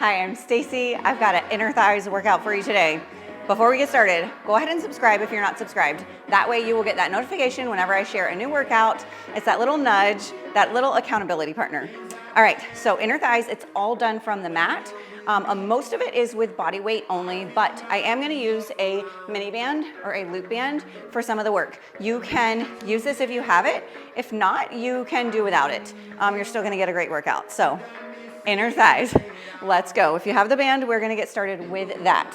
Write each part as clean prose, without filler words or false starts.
Hi, I'm Stacy. I've got an inner thighs workout for you today. Before we get started, go ahead and subscribe if you're not subscribed. That way you will get that notification whenever I share a new workout. It's that little nudge, that little accountability partner. All right, so inner thighs, it's all done from the mat. Most of it is with body weight only, but I am gonna use a mini band or a loop band for some of the work. You can use this if you have it. If not, you can do without it. You're still gonna get a great workout. So inner thighs, let's go. If you have the band, we're gonna get started with that.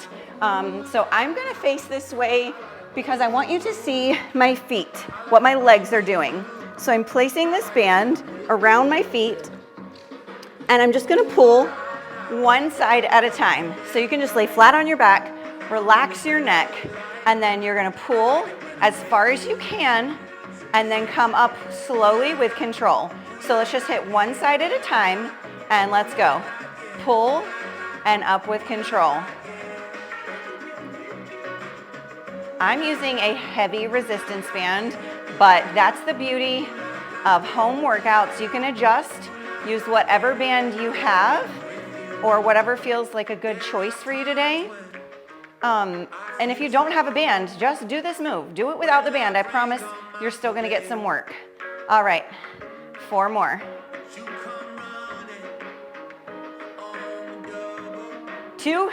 So I'm gonna face this way because I want you to see my feet, what my legs are doing. So I'm placing this band around my feet and I'm just gonna pull one side at a time. So you can just lay flat on your back, relax your neck, and then you're gonna pull as far as you can and then come up slowly with control. So let's just hit one side at a time and let's go. Pull and up with control. I'm using a heavy resistance band, but that's the beauty of home workouts. You can adjust, use whatever band you have or whatever feels like a good choice for you today. And if you don't have a band, just do this move. Do it without the band. I promise you're still gonna get some work. All right, 4 more. 2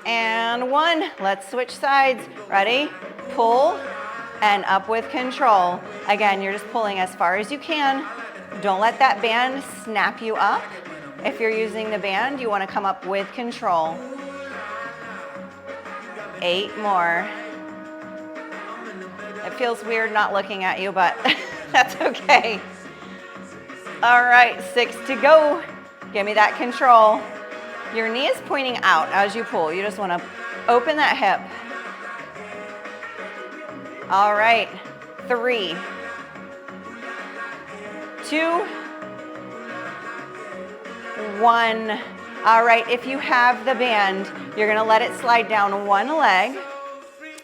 and 1. Let's switch sides. Ready? Pull and up with control. Again, you're just pulling as far as you can. Don't let that band snap you up. If you're using the band, you want to come up with control. 8 more. It feels weird not looking at you, but that's okay. All right, 6 to go. Give me that control. Your knee is pointing out as you pull. You just want to open that hip. All right, 3, 2, 1. All right, if you have the band, you're gonna let it slide down one leg.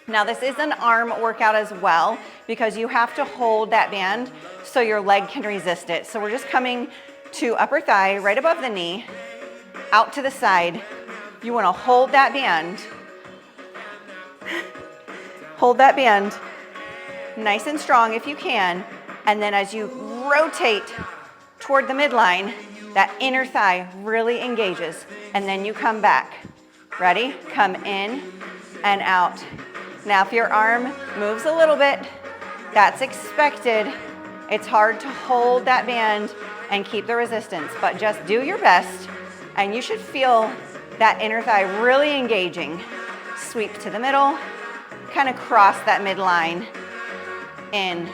Now this is an arm workout as well because you have to hold that band so your leg can resist it. So we're just coming to upper thigh, right above the knee, out to the side. You wanna hold that band. Hold that band nice and strong if you can. And then as you rotate toward the midline, that inner thigh really engages. And then you come back. Ready? Come in and out. Now if your arm moves a little bit, that's expected. It's hard to hold that band and keep the resistance, but just do your best and you should feel that inner thigh really engaging. Sweep to the middle, kind of cross that midline, in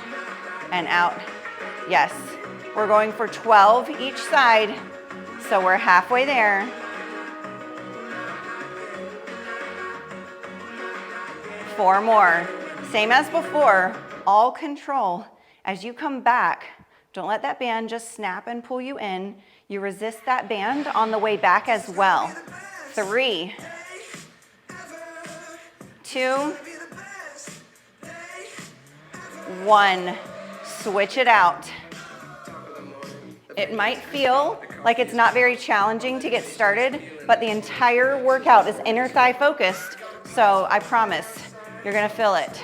and out. Yes, we're going for 12 each side, so we're halfway there. 4 more. Same as before, all control. As you come back, don't let that band just snap and pull you in. You resist that band on the way back as well. 3, 2, 1. Switch it out. It might feel like it's not very challenging to get started, but the entire workout is inner thigh focused, so I promise you're gonna feel it.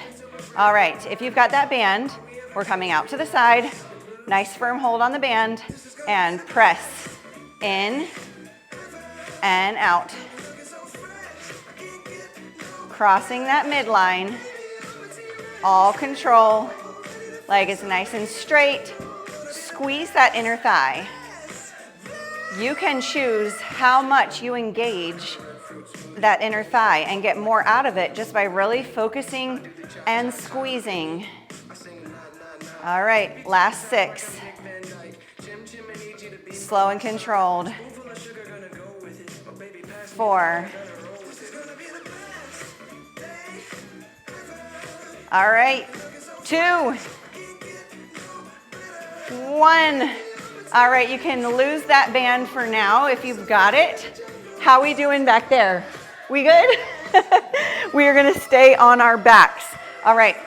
All right, if you've got that band, we're coming out to the side, nice firm hold on the band, and press in and out. Crossing that midline, all control, leg is nice and straight. Squeeze that inner thigh. You can choose how much you engage that inner thigh and get more out of it just by really focusing and squeezing. All right, last 6. Slow and controlled. 4. All right, 2, 1. All right, you can lose that band for now if you've got it. How we doing back there? We good? We are gonna stay on our backs. All right,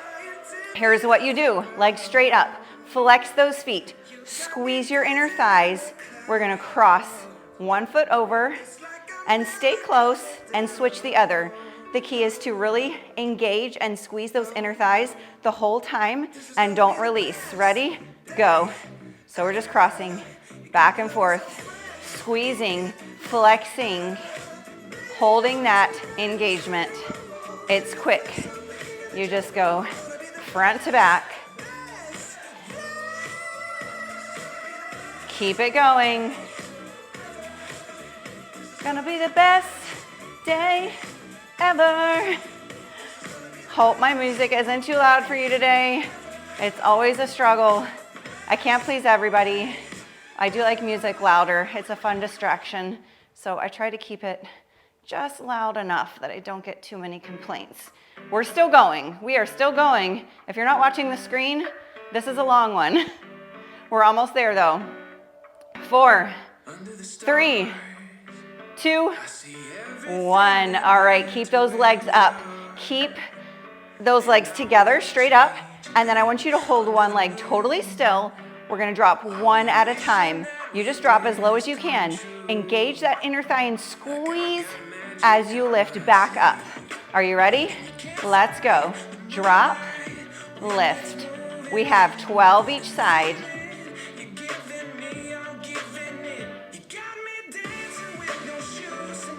here's what you do. Legs straight up. Flex those feet. Squeeze your inner thighs. We're gonna cross one foot over, and stay close and switch the other. The key is to really engage and squeeze those inner thighs the whole time and don't release. Ready? Go. So we're just crossing back and forth, squeezing, flexing, holding that engagement. It's quick. You just go front to back. Keep it going. Gonna be the best day ever. Hope my music isn't too loud for you today. It's always a struggle. I can't please everybody. I do like music louder. It's a fun distraction. So I try to keep it just loud enough that I don't get too many complaints. We're still going. We are still going. If you're not watching the screen, this is a long one. We're almost there though. 4, 3, 2, 1. All right, keep those legs up. Keep those legs together, straight up. And then I want you to hold one leg totally still. We're gonna drop one at a time. You just drop as low as you can. Engage that inner thigh and squeeze as you lift back up. Are you ready? Let's go. Drop, lift. We have 12 each side.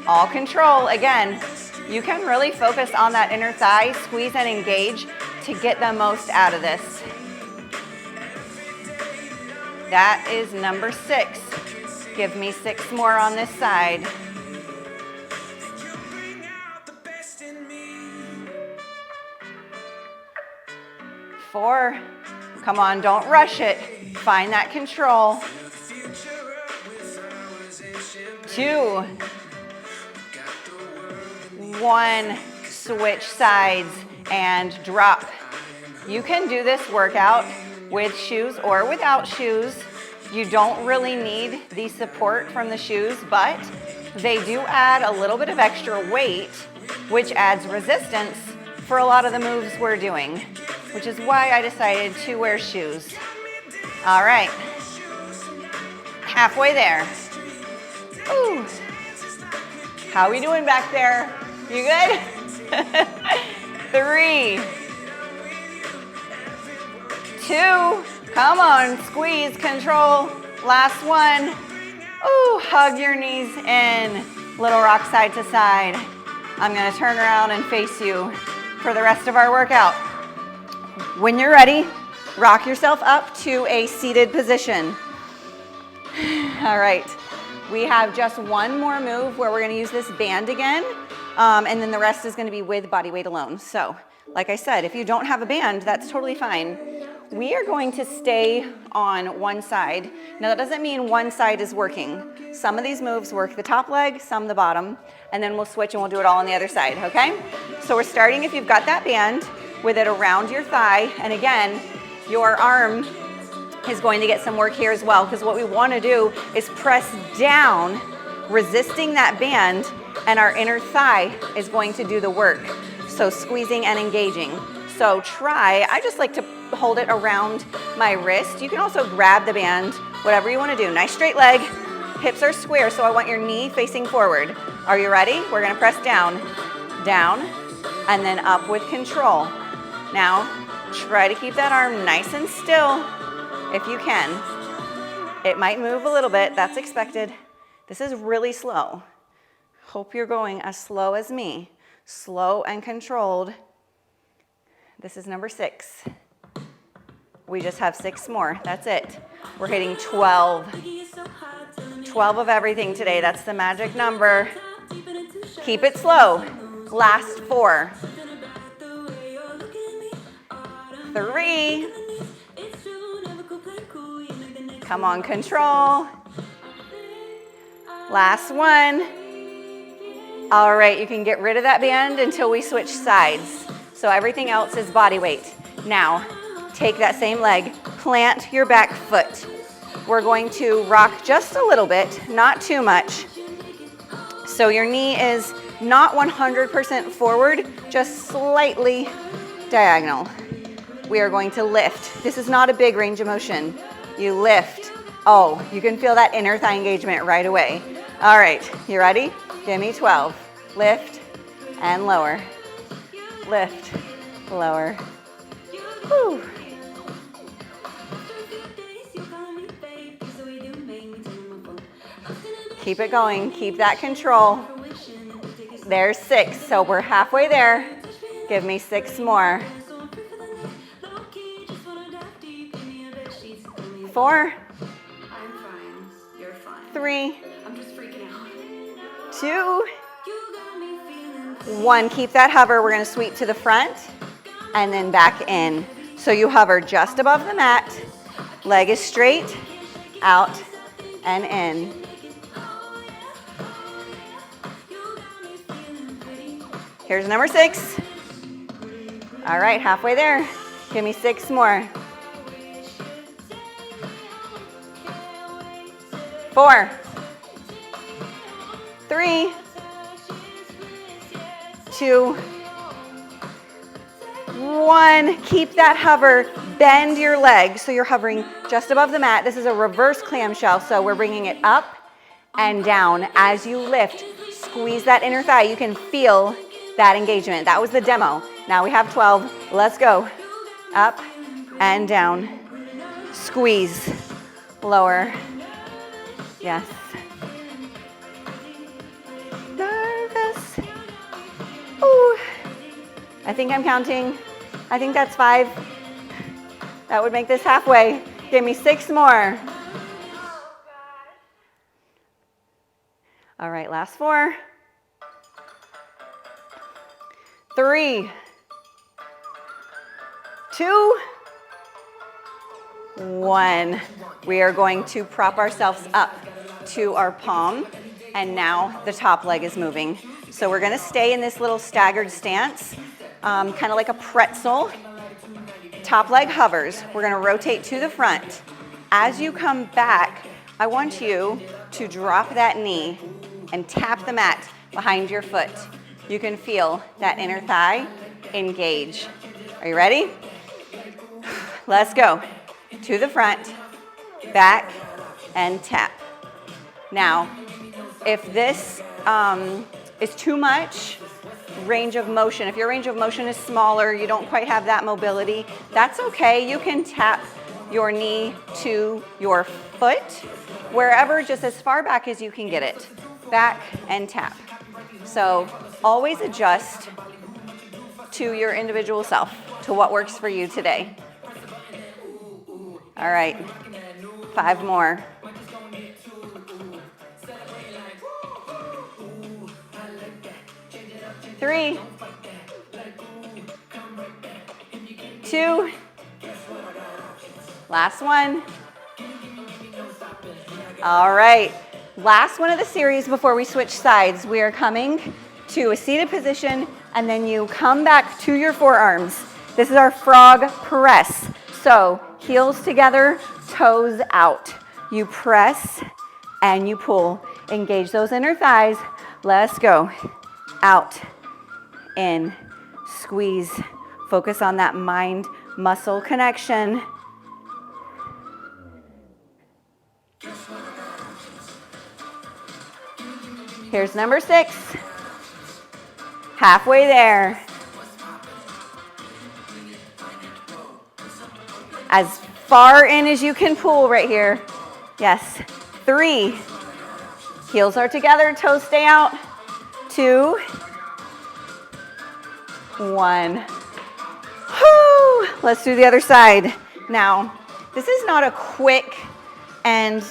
All control. Again, you can really focus on that inner thigh, squeeze and engage to get the most out of this. That is number 6. Give me 6 more on this side. 4. Come on, don't rush it. Find that control. 2. 1. Switch sides and drop. You can do this workout with shoes or without shoes. You don't really need the support from the shoes, but they do add a little bit of extra weight, which adds resistance for a lot of the moves we're doing, which is why I decided to wear shoes. All right, halfway there. Ooh. How are we doing back there? You good? 3, 2, come on, squeeze, control. Last one. Ooh, hug your knees in. Little rock side to side. I'm gonna turn around and face you for the rest of our workout. When you're ready, rock yourself up to a seated position. All right, we have just one more move where we're gonna use this band again, and then the rest is gonna be with body weight alone. So, like I said, if you don't have a band, that's totally fine. We are going to stay on one side. Now that doesn't mean one side is working. Some of these moves work the top leg, some the bottom, and then we'll switch and we'll do it all on the other side, okay? So we're starting, if you've got that band, with it around your thigh, and again, your arm is going to get some work here as well, because what we want to do is press down, resisting that band, and our inner thigh is going to do the work. So squeezing and engaging. So try, I just like to hold it around my wrist. You can also grab the band, whatever you want to do. Nice straight leg, hips are square, so I want your knee facing forward. Are you ready? We're gonna press down, down, and then up with control. Now, try to keep that arm nice and still if you can. It might move a little bit, that's expected. This is really slow. Hope you're going as slow as me. Slow and controlled. This is number 6. We just have 6 more, that's it. We're hitting 12. 12 of everything today, that's the magic number. Keep it slow. Last 4. 3. Come on, control. Last 1. All right, you can get rid of that band until we switch sides. So everything else is body weight. Now, take that same leg, plant your back foot. We're going to rock just a little bit, not too much. So your knee is not 100% forward, just slightly diagonal. We are going to lift. This is not a big range of motion. You lift, Oh, you can feel that inner thigh engagement right away. All right, you ready? Give me 12. Lift and lower. Lift, lower. Whew. Keep it going, keep that control. There's 6, so we're halfway there. Give me 6 more. 4. 3. 2. 1. Keep that hover. We're going to sweep to the front and then back in. So you hover just above the mat. Leg is straight, out and in. Here's number 6. All right, halfway there. Give me 6 more. 4. 3. 2. 1. Keep that hover. Bend your legs so you're hovering just above the mat. This is a reverse clamshell, so we're bringing it up and down. As you lift, squeeze that inner thigh. You can feel that engagement. That was the demo. Now we have 12. Let's go. Up and down. Squeeze. Lower. Yes. Nervous. Ooh. I think I'm counting. I think that's 5. That would make this halfway. Give me 6 more. All right, last 4. 3. 2. 1. We are going to prop ourselves up to our palm, and now the top leg is moving. So we're going to stay in this little staggered stance, kind of like a pretzel. Top leg hovers. We're going to rotate to the front. As you come back, I want you to drop that knee and tap the mat behind your foot. You can feel that inner thigh engage. Are you ready? Let's go. To the front, back, and tap. Now, if this is too much range of motion, if your range of motion is smaller, you don't quite have that mobility, that's okay. You can tap your knee to your foot, wherever, just as far back as you can get it. Back and tap. So always adjust to your individual self, to what works for you today. All right, 5 more. 3, 2, last one. All right, last one of the series before we switch sides. We are coming to a seated position, and then you come back to your forearms. This is our frog press. So heels together, toes out. You press and you pull. Engage those inner thighs. Let's go. Out, in, squeeze. Focus on that mind-muscle connection. Here's number 6. Halfway there. As far in as you can pull right here. Yes. 3. Heels are together, toes stay out. 2. 1. Whew. Let's do the other side. Now, this is not a quick and,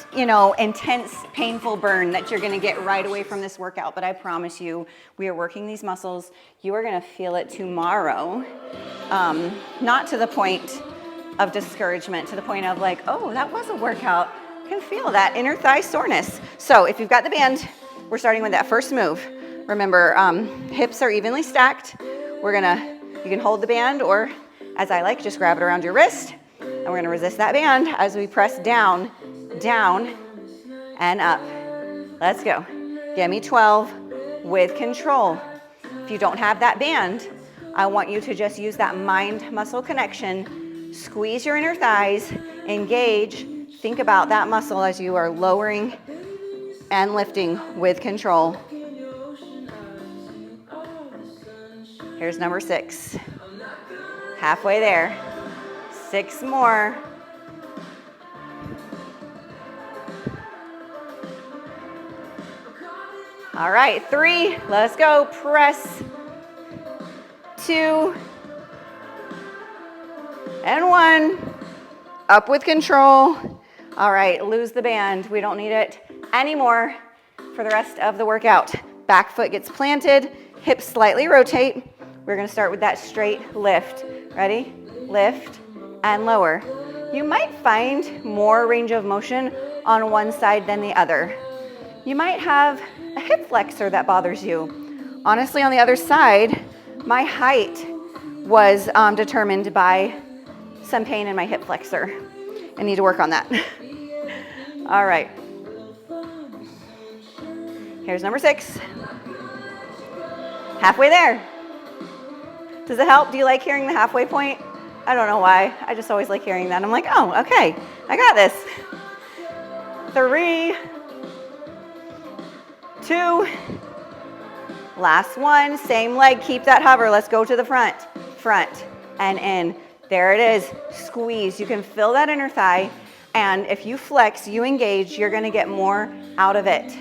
intense, painful burn that you're going to get right away from this workout, but I promise you, we are working these muscles. You are going to feel it tomorrow. Not to the point of discouragement, to the point of like, oh, that was a workout. You can feel that inner thigh soreness. So if you've got the band, we're starting with that first move. Remember, hips are evenly stacked. You can hold the band, or as I like, just grab it around your wrist. And we're gonna resist that band as we press down, down, and up. Let's go. Give me 12 with control. If you don't have that band, I want you to just use that mind-muscle connection. Squeeze your inner thighs, engage, Think about that muscle as you are lowering and lifting with control. Here's number 6. Halfway there. 6 more. All right, 3, let's go. Press. 2, and 1. Up with control. All right, lose the band. We don't need it anymore for the rest of the workout. Back foot gets planted, hips slightly rotate. We're gonna start with that straight lift. Ready? Lift and lower. You might find more range of motion on one side than the other. You might have a hip flexor that bothers you. Honestly, on the other side, my height was determined by some pain in my hip flexor. I need to work on that. All right. Here's number 6. Halfway there. Does it help? Do you like hearing the halfway point? I don't know why. I just always like hearing that. I'm like, oh, okay, I got this. 3, 2, last one, same leg, keep that hover. Let's go to the front, and in. There it is, squeeze. You can feel that inner thigh, and if you flex, you engage, you're gonna get more out of it.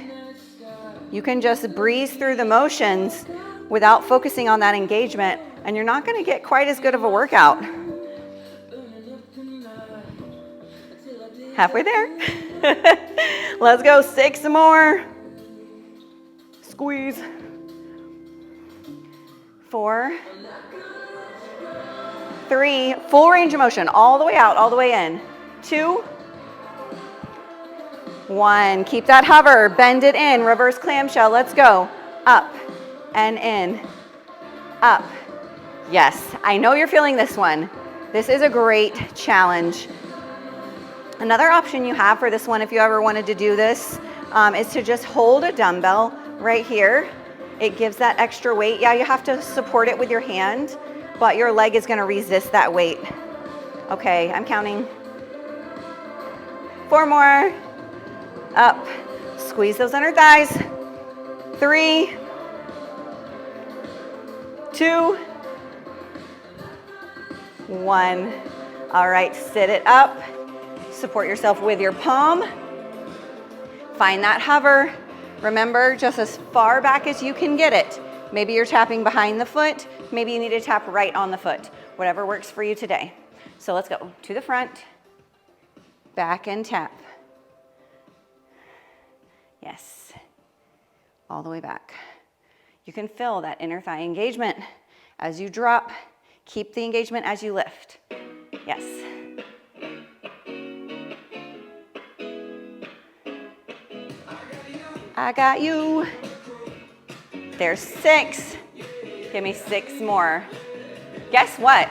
You can just breeze through the motions without focusing on that engagement, and you're not gonna get quite as good of a workout. Halfway there. Let's go, 6 more. Squeeze. 4, 3, full range of motion, all the way out, all the way in. 2, 1, keep that hover, bend it in, reverse clamshell, let's go. Up and in, up. Yes, I know you're feeling this one. This is a great challenge. Another option you have for this one, if you ever wanted to do this, is to just hold a dumbbell right here. It gives that extra weight. Yeah, you have to support it with your hand, but your leg is gonna resist that weight. Okay, I'm counting. 4 more. Up. Squeeze those inner thighs. 3, 2, 1. All right, sit it up. Support yourself with your palm. Find that hover. Remember, just as far back as you can get it. Maybe you're tapping behind the foot. Maybe you need to tap right on the foot. Whatever works for you today. So let's go to the front, back and tap. Yes, all the way back. You can feel that inner thigh engagement as you drop. Keep the engagement as you lift. Yes. I got you. There's 6. Give me 6 more. Guess what?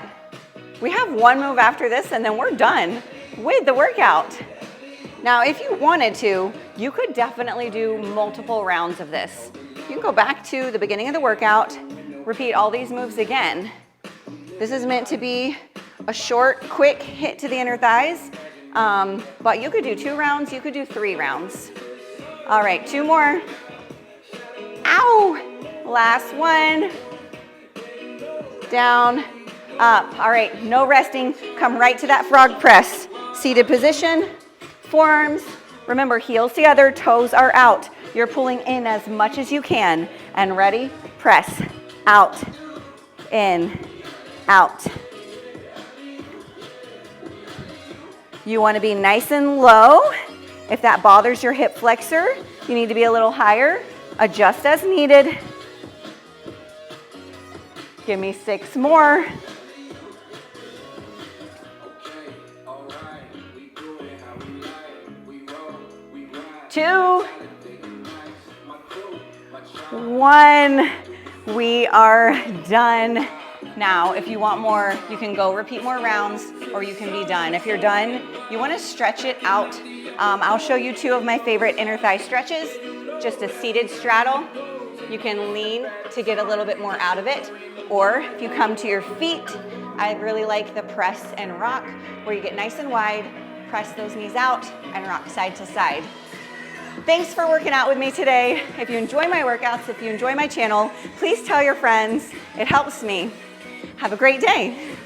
We have one move after this and then we're done with the workout. Now, if you wanted to, you could definitely do multiple rounds of this. You can go back to the beginning of the workout, repeat all these moves again. This is meant to be a short, quick hit to the inner thighs, but you could do 2 rounds, you could do 3 rounds. All right, 2 more. Ow! Last one. Down, up. All right, no resting. Come right to that frog press. Seated position, forearms. Remember, heels together, toes are out. You're pulling in as much as you can. And ready? Press. Out, in, out. You want to be nice and low. If that bothers your hip flexor, you need to be a little higher. Adjust as needed. Give me 6 more. Two, 1. We are done. Now, if you want more, you can go repeat more rounds or you can be done. If you're done, you want to stretch it out. I'll show you 2 of my favorite inner thigh stretches. Just a seated straddle. You can lean to get a little bit more out of it. Or if you come to your feet, I really like the press and rock where you get nice and wide, Press those knees out and rock side to side. Thanks for working out with me today. If you enjoy my workouts, if you enjoy my channel, please tell your friends. It helps me. Have a great day.